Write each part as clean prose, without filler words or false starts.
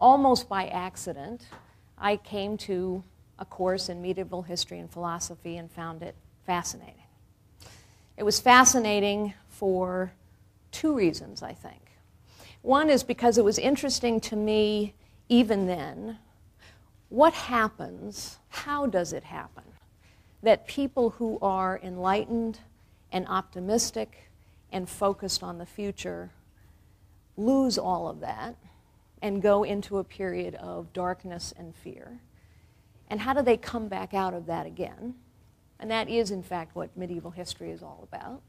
almost by accident, I came to a course in medieval history and philosophy and found it fascinating. It was fascinating for two reasons, I think. One is because it was interesting to me even then, what happens, how does it happen, that people who are enlightened and optimistic and focused on the future lose all of that and go into a period of darkness and fear? And how do they come back out of that again? And that is, in fact, what medieval history is all about.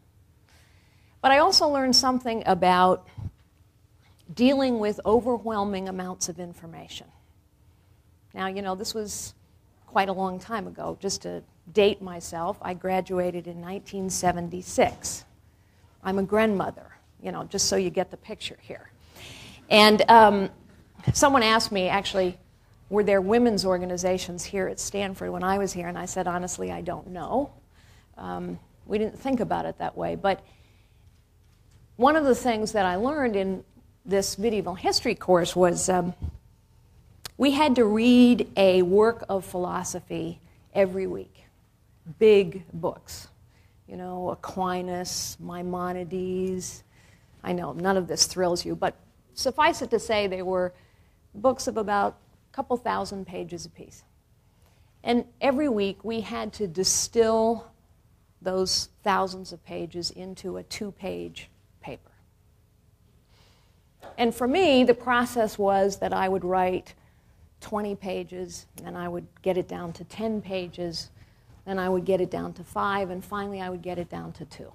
But I also learned something about dealing with overwhelming amounts of information. Now, you know, this was quite a long time ago. Just to date myself, I graduated in 1976. I'm a grandmother, you know, just so you get the picture here. And someone asked me, actually, were there women's organizations here at Stanford when I was here? And I said, honestly, I don't know. We didn't think about it that way. But one of the things that I learned in this medieval history course was we had to read a work of philosophy every week. Big books. You know, Aquinas, Maimonides. I know none of this thrills you, but suffice it to say they were books of about a couple thousand pages apiece. And every week we had to distill those thousands of pages into a 2-page paper. And for me, the process was that I would write 20 pages, and then I would get it down to 10 pages, then I would get it down to 5, and finally I would get it down to 2.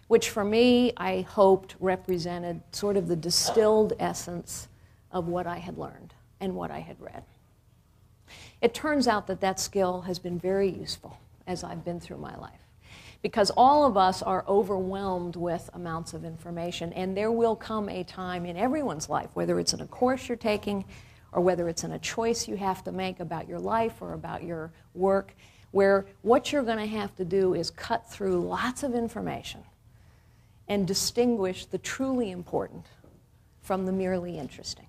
Which for me, I hoped represented sort of the distilled essence of what I had learned and what I had read. It turns out that that skill has been very useful as I've been through my life, because all of us are overwhelmed with amounts of information, and there will come a time in everyone's life, whether it's in a course you're taking or whether it's in a choice you have to make about your life or about your work, where what you're going to have to do is cut through lots of information and distinguish the truly important from the merely interesting.